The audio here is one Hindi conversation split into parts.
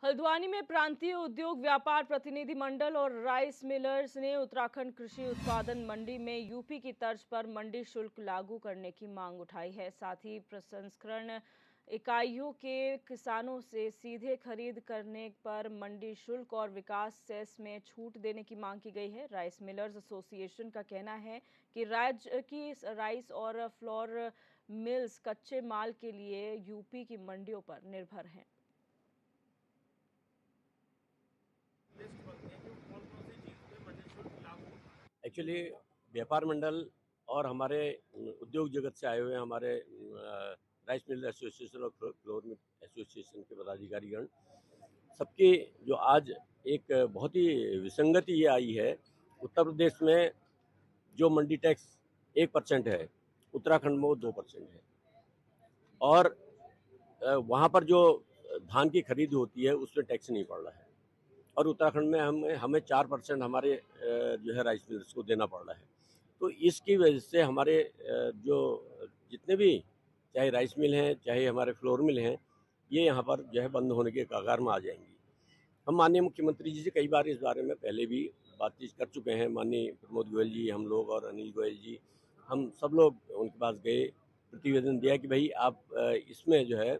हल्द्वानी में प्रांतीय उद्योग व्यापार प्रतिनिधि मंडल और राइस मिलर्स ने उत्तराखंड कृषि उत्पादन मंडी में यूपी की तर्ज पर मंडी शुल्क लागू करने की मांग उठाई है। साथ ही प्रसंस्करण इकाइयों के किसानों से सीधे खरीद करने पर मंडी शुल्क और विकास सेस में छूट देने की मांग की गई है। राइस मिलर्स एसोसिएशन का कहना है कि राज्य की राइस और फ्लोर मिल्स कच्चे माल के लिए यूपी की मंडियों पर निर्भर हैं। एक्चुअली व्यापार मंडल और हमारे उद्योग जगत से आए हुए हमारे राइस मिल एसोसिएशन और फ्लोर मिल एसोसिएशन के पदाधिकारीगण सबकी जो आज एक बहुत ही विसंगति ये आई है। उत्तर प्रदेश में जो मंडी टैक्स 1% है, उत्तराखंड में वो 2% है और वहाँ पर जो धान की खरीद होती है उसमें टैक्स नहीं पड़ रहा है और उत्तराखंड में हमें 4% हमारे जो है राइस मिलर्स को देना पड़ रहा है। तो इसकी वजह से हमारे जो जितने भी चाहे राइस मिल हैं चाहे हमारे फ्लोर मिल हैं, ये यहाँ पर जो है बंद होने के कगार में आ जाएंगी। हम माननीय मुख्यमंत्री जी से कई बार इस बारे में पहले भी बातचीत कर चुके हैं। माननीय प्रमोद गोयल जी, हम लोग और अनिल गोयल जी, हम सब लोग उनके पास गए, प्रतिवेदन दिया कि भाई आप इसमें जो है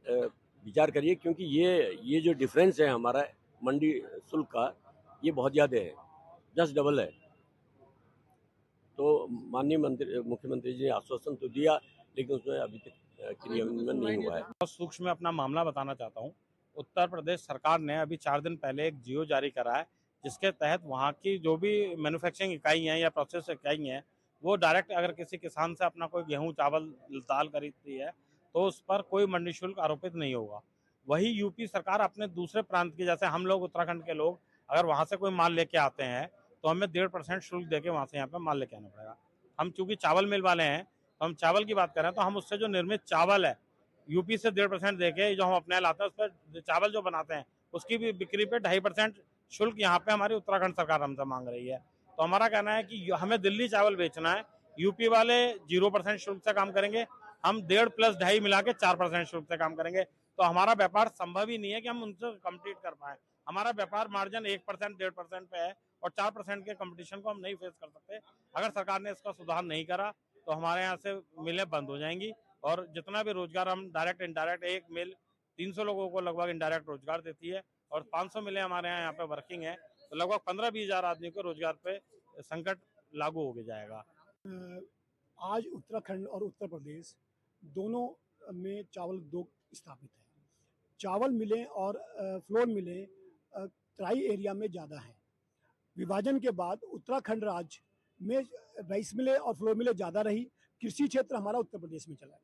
विचार करिए, क्योंकि ये जो डिफरेंस है हमारा मंडी शुल्क का, ये बहुत ज़्यादा है, 10 डबल है। तो माननीय मुख्यमंत्री जी ने आश्वासन तो दिया, लेकिन उसमें अभी तक क्रियान्वयन नहीं हुआ है। बहुत सूक्ष्म में अपना मामला बताना चाहता हूँ। उत्तर प्रदेश सरकार ने अभी 4 दिन पहले एक जियो जारी करा है, जिसके तहत वहाँ की जो भी मैन्युफैक्चरिंग इकाई हैं या प्रोसेस इकाई हैं, वो डायरेक्ट अगर किसी किसान से अपना कोई गेहूं, चावल, दाल खरीदती है तो उस पर कोई मंडी शुल्क आरोपित नहीं होगा। वही यूपी सरकार अपने दूसरे प्रांत के, जैसे हम लोग उत्तराखंड के लोग अगर वहाँ से कोई माल लेके आते हैं तो हमें 1.5% शुल्क देके वहाँ से यहाँ पे माल लेके आना पड़ेगा। हम चूंकि चावल मिल वाले हैं, तो हम चावल की बात करें तो हम उससे जो निर्मित चावल है यूपी से 1.5% देके जो हम अपने यहाँ लाते हैं, उस पर चावल जो बनाते हैं उसकी भी बिक्री पे 2.5% शुल्क यहाँ पे हमारी उत्तराखंड सरकार हमसे मांग रही है। तो हमारा कहना है कि हमें दिल्ली चावल बेचना है, यूपी वाले 0% शुल्क से काम करेंगे, हम 1.5 प्लस 2.5 मिला के 4% शुल्क से काम करेंगे। तो हमारा व्यापार संभव ही नहीं है कि हम उनसे कम्पीट कर पाए। हमारा व्यापार मार्जिन 1%, 1.5% पे है और 4% के कंपटीशन को हम नहीं फेस कर सकते। अगर सरकार ने इसका सुधार नहीं करा तो हमारे यहाँ से मिलें बंद हो जाएंगी और जितना भी रोजगार हम डायरेक्ट इनडायरेक्ट, एक मिल 300 लोगों को लगभग इनडायरेक्ट रोजगार देती है और 500 मिलें हमारे यहाँ पे वर्किंग है, तो लगभग 15-20 हजार आदमी को रोजगार पे संकट लागू हो जाएगा। आज उत्तराखंड और उत्तर प्रदेश दोनों में चावल उद्योग स्थापित है। चावल मिलें और फ्लोर मिलें तराई एरिया में ज़्यादा है। विभाजन के बाद उत्तराखंड राज्य में राइस मिलें और फ्लोर मिलें ज़्यादा रही। कृषि क्षेत्र हमारा उत्तर प्रदेश में चला गया।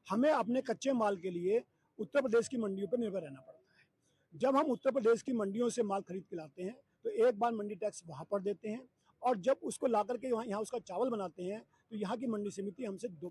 हमें अपने कच्चे माल के लिए उत्तर प्रदेश की मंडियों पर निर्भर रहना पड़ता है। जब हम उत्तर प्रदेश की मंडियों से माल खरीद के लाते हैं तो एक बार मंडी टैक्स वहाँ पर देते हैं और जब उसको ला करके यहाँ उसका चावल बनाते हैं तो यहाँ की मंडी समिति हमसे 2